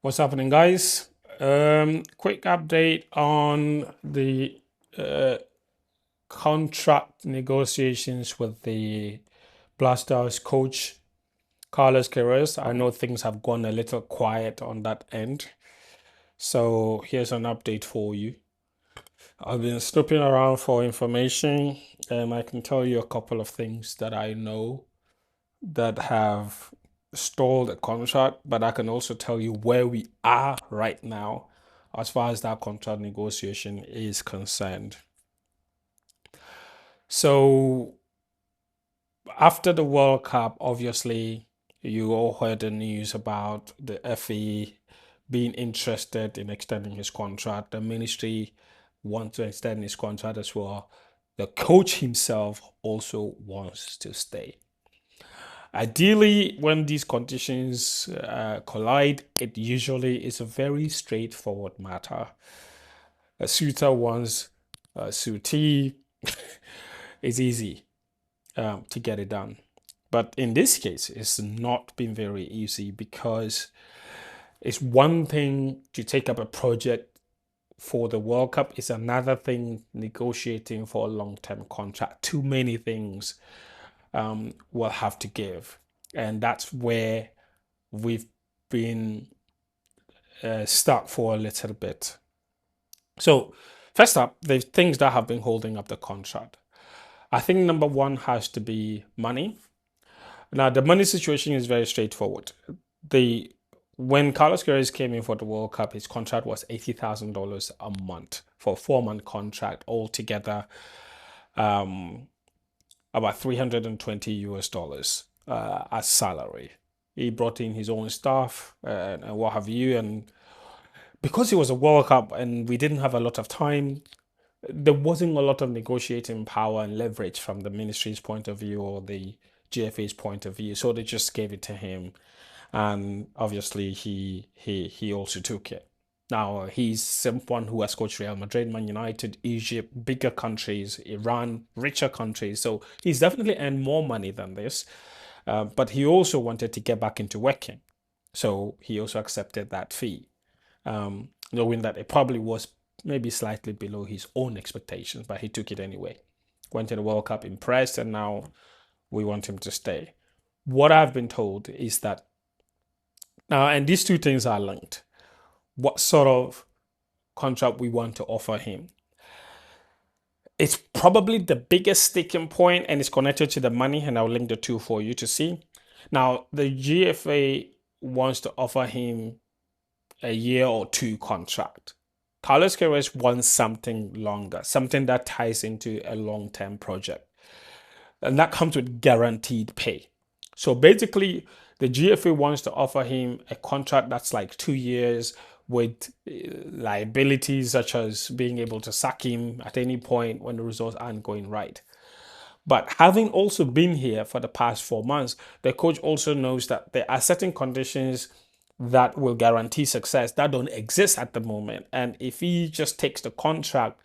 What's happening, guys? Quick update on the uh, contract negotiations with the Blasters coach, Carlos Queiroz. I know things have gone a little quiet on that end. So here's an update for you. I've been snooping around for information, and I can tell you a couple of things that I know that have stalled a contract, but I can also tell you where we are right now as far as that contract negotiation is concerned. So, after the World Cup, obviously, you all heard the news about the FA being interested in extending his contract. The ministry wants to extend his contract as well. The coach himself also wants to stay. Ideally, when these conditions collide, it usually is a very straightforward matter. A suitor wants a suitee. It's easy to get it done. But in this case, it's not been very easy because it's one thing to take up a project for the World Cup, it's another thing negotiating for a long term contract. Too many things will have to give. And that's where we've been stuck for a little bit. So, first up, the things that have been holding up the contract. I think number one has to be money. Now, the money situation is very straightforward. The When Carlos Queiroz came in for the World Cup, his contract was $80,000 a month for a 4 month contract altogether, about 320 US dollars as salary. He brought in his own staff and what have you, and because it was a World Cup and we didn't have a lot of time, there wasn't a lot of negotiating power and leverage from the ministry's point of view or the GFA's point of view. So they just gave it to him, and obviously he also took it. Now he's someone who has coached Real Madrid, Man United, Egypt, bigger countries, Iran, richer countries. So he's definitely earned more money than this. But he also wanted to get back into working, so he also accepted that fee, knowing that it probably was maybe slightly below his own expectations, but he took it anyway. Went to the World Cup impressed, and now we want him to stay. What I've been told is that now, and these two things are linked. What sort of contract we want to offer him? It's probably the biggest sticking point, and it's connected to the money, and I'll link the two for you to see. Now, the GFA wants to offer him a year or two contract. Carlos Queiroz wants something longer, something that ties into a long-term project. And that comes with guaranteed pay. So basically, the GFA wants to offer him a contract that's like 2 years with liabilities such as being able to sack him at any point when the results aren't going right. But having also been here for the past 4 months, the coach also knows that there are certain conditions that will guarantee success that don't exist at the moment. And if he just takes the contract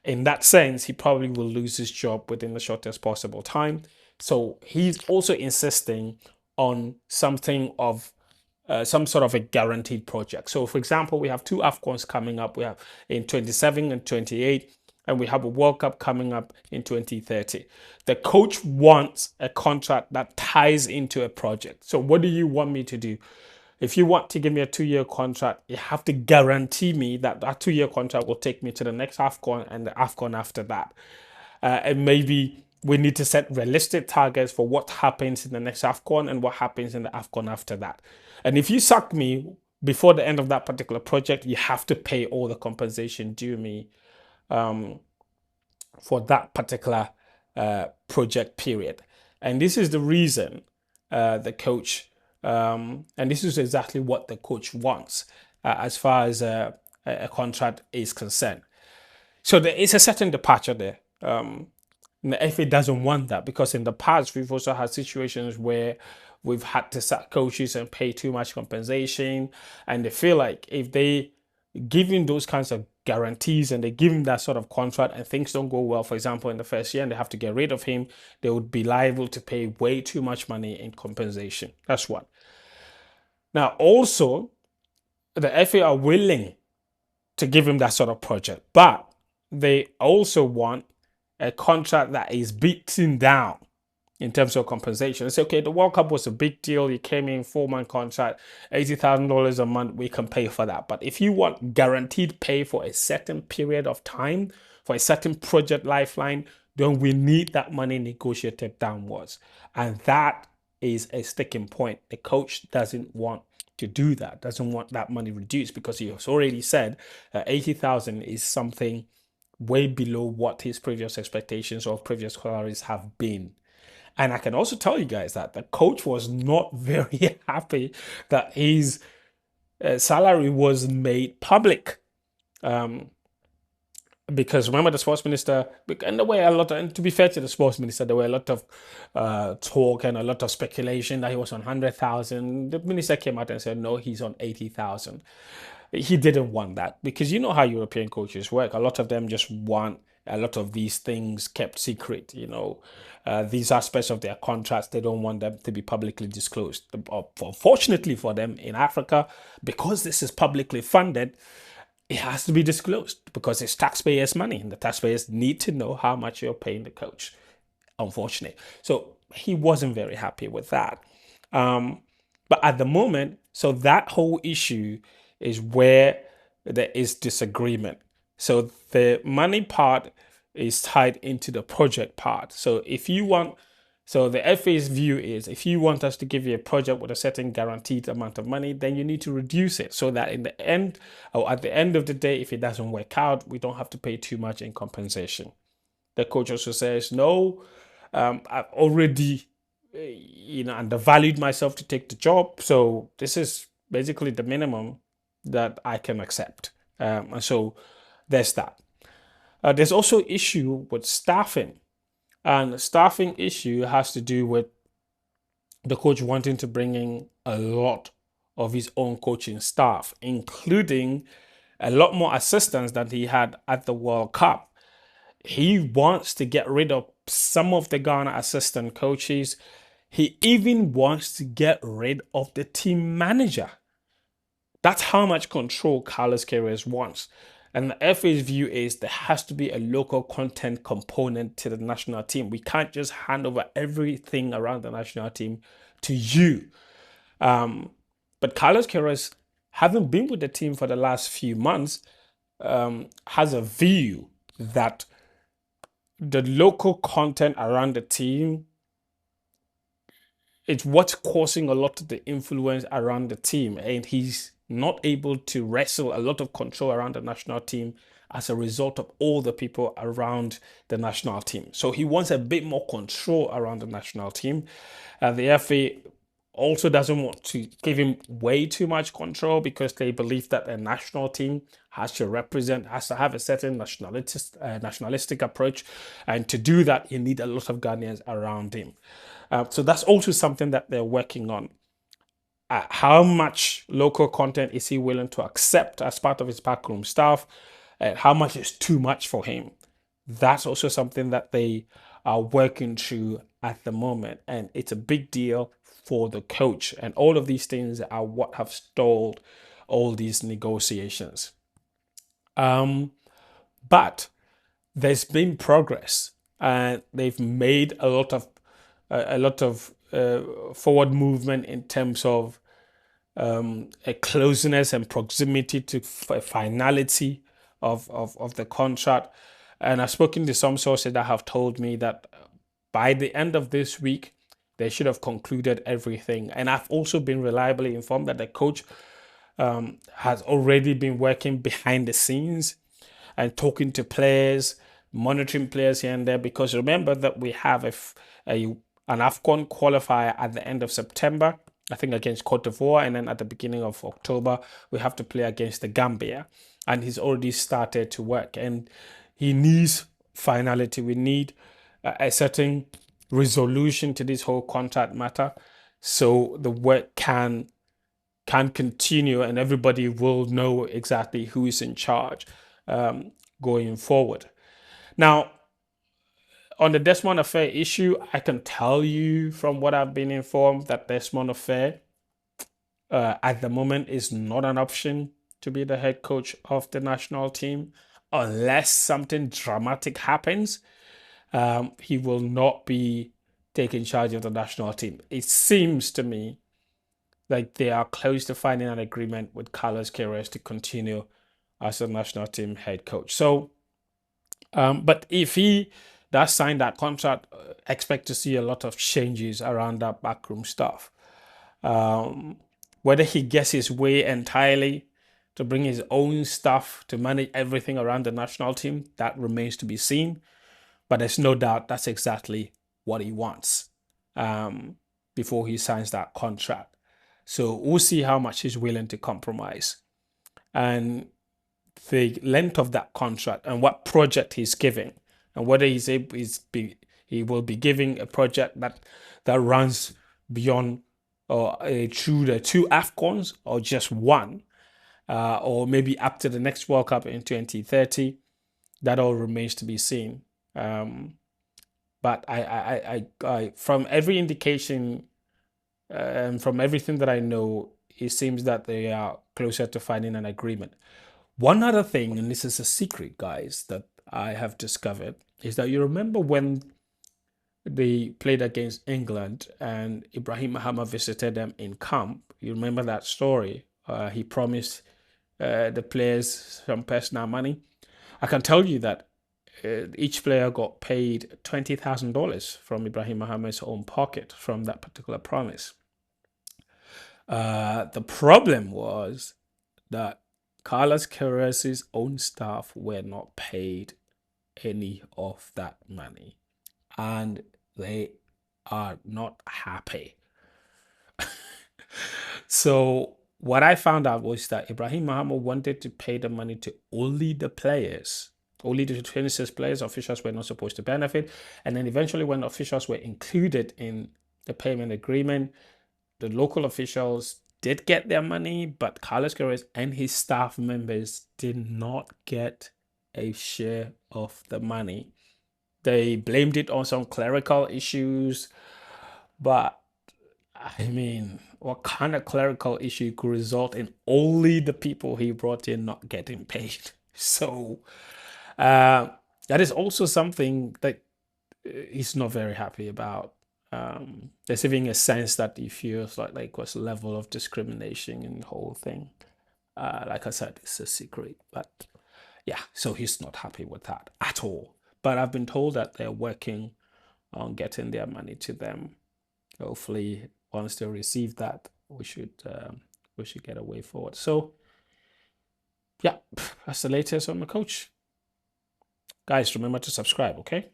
in that sense, he probably will lose his job within the shortest possible time. So he's also insisting on something of some sort of a guaranteed project. So, for example, we have two AFCONs coming up. We have in 27 and 28, and we have a World Cup coming up in 2030. The coach wants a contract that ties into a project. So, what do you want me to do? If you want to give me a 2 year contract, you have to guarantee me that that 2 year contract will take me to the next AFCON and the AFCON after that. And maybe we need to set realistic targets for what happens in the next AFCON and what happens in the AFCON after that. And if you sack me before the end of that particular project, you have to pay all the compensation due me for that particular project period. And this is the reason the coach, and this is exactly what the coach wants as far as a contract is concerned. So there is a certain departure there. And the FA doesn't want that because in the past we've also had situations where we've had to sack coaches and pay too much compensation, and they feel like if they give him those kinds of guarantees and they give him that sort of contract and things don't go well, for example, in the first year and they have to get rid of him, they would be liable to pay way too much money in compensation. That's one. Now, also, the FA are willing to give him that sort of project, but they also want a contract that is beaten down in terms of compensation. It's okay, the World Cup was a big deal. You came in 4-month contract, $80,000 a month, we can pay for that. But if you want guaranteed pay for a certain period of time, for a certain project lifeline, then we need that money negotiated downwards. And that is a sticking point. The coach doesn't want to do that, doesn't want that money reduced, because he has already said 80,000 is something way below what his previous expectations or previous salaries have been. And I can also tell you guys that the coach was not very happy that his salary was made public. Because remember, the sports minister, and there were a lot of, and to be fair to the sports minister, there were a lot of talk and a lot of speculation that he was on 100,000. The minister came out and said, no, he's on 80,000. He didn't want that, because you know how European coaches work. A lot of them just want a lot of these things kept secret. These aspects of their contracts, they don't want them to be publicly disclosed. Unfortunately for them in Africa, because this is publicly funded, it has to be disclosed because it's taxpayers' money, and the taxpayers need to know how much you're paying the coach, unfortunately. So he wasn't very happy with that. But at the moment, so that whole issue is where there is disagreement. So the money part is tied into the project part. So the FA's view is, if you want us to give you a project with a certain guaranteed amount of money, then you need to reduce it so that in the end, or at the end of the day, if it doesn't work out, we don't have to pay too much in compensation. The coach also says, no, I've already, undervalued myself to take the job. So this is basically the minimum that I can accept. And so there's that. There's also issue with staffing. And the staffing issue has to do with the coach wanting to bring in a lot of his own coaching staff, including a lot more assistants than he had at the World Cup. He wants to get rid of some of the Ghana assistant coaches. He even wants to get rid of the team manager. That's how much control Carlos Queiroz wants. And the FA's view is there has to be a local content component to the national team. We can't just hand over everything around the national team to you. But Carlos Queiroz, having been with the team for the last few months, has a view that the local content around the team, it's what's causing a lot of the influence around the team. And he's not able to wrestle a lot of control around the national team as a result of all the people around the national team. So he wants a bit more control around the national team. The FA also doesn't want to give him way too much control, because they believe that a national team has to have a certain nationalistic approach. And to do that, you need a lot of Ghanaians around him. So that's also something that they're working on. How much local content is he willing to accept as part of his backroom staff? How much is too much for him? That's also something that they are working through at the moment. And it's a big deal for the coach. And all of these things are what have stalled all these negotiations. But there's been progress, and they've made a lot of forward movement in terms of a closeness and proximity to finality of the contract. And I've spoken to some sources that have told me that by the end of this week, they should have concluded everything. And I've also been reliably informed that the coach has already been working behind the scenes and talking to players, monitoring players here and there, because remember that we have an AFCON qualifier at the end of September, I think against Cote d'Ivoire, and then at the beginning of October, we have to play against the Gambia. And he's already started to work, and he needs finality. We need a certain resolution to this whole contract matter, so the work can continue and everybody will know exactly who is in charge going forward. Now, on the Desmond Affair issue, I can tell you from what I've been informed that Desmond Affair at the moment is not an option to be the head coach of the national team unless something dramatic happens. He will not be taking charge of the national team. It seems to me like they are close to finding an agreement with Carlos Queiroz to continue as the national team head coach. So, but if he does sign that contract, expect to see a lot of changes around that backroom stuff. Um, Whether he gets his way entirely to bring his own stuff to manage everything around the national team, that remains to be seen. But there's no doubt that's exactly what he wants before he signs that contract. So we'll see how much he's willing to compromise and the length of that contract and what project he's giving, and whether he will be giving a project that runs beyond or through the two AFCONs or just one, or maybe up to the next World Cup in 2030. That all remains to be seen. But I from every indication and from everything that I know, it seems that they are closer to finding an agreement. One other thing, and this is a secret, guys, that I have discovered, is that you remember when they played against England and Ibrahim Mahama visited them in camp. You remember that story? He promised the players some personal money. I can tell you that each player got paid $20,000 from Ibrahim Mahama's own pocket from that particular promise. The problem was that Carlos Queiroz's own staff were not paid any of that money, and they are not happy. So what I found out was that Ibrahim Mahama wanted to pay the money to only the players. Only the 26 players, officials were not supposed to benefit. And then eventually when officials were included in the payment agreement, the local officials did get their money, but Carlos Queiroz and his staff members did not get a share of the money. They blamed it on some clerical issues, but I mean, what kind of clerical issue could result in only the people he brought in not getting paid? So that is also something that he's not very happy about. There's even a sense that he feels like was a level of discrimination in the whole thing. Like I said, it's a secret, but yeah, so he's not happy with that at all. But I've been told that they're working on getting their money to them. Hopefully, once they receive that, we should get a way forward. So yeah, that's the latest on the coach. Guys, remember to subscribe, okay?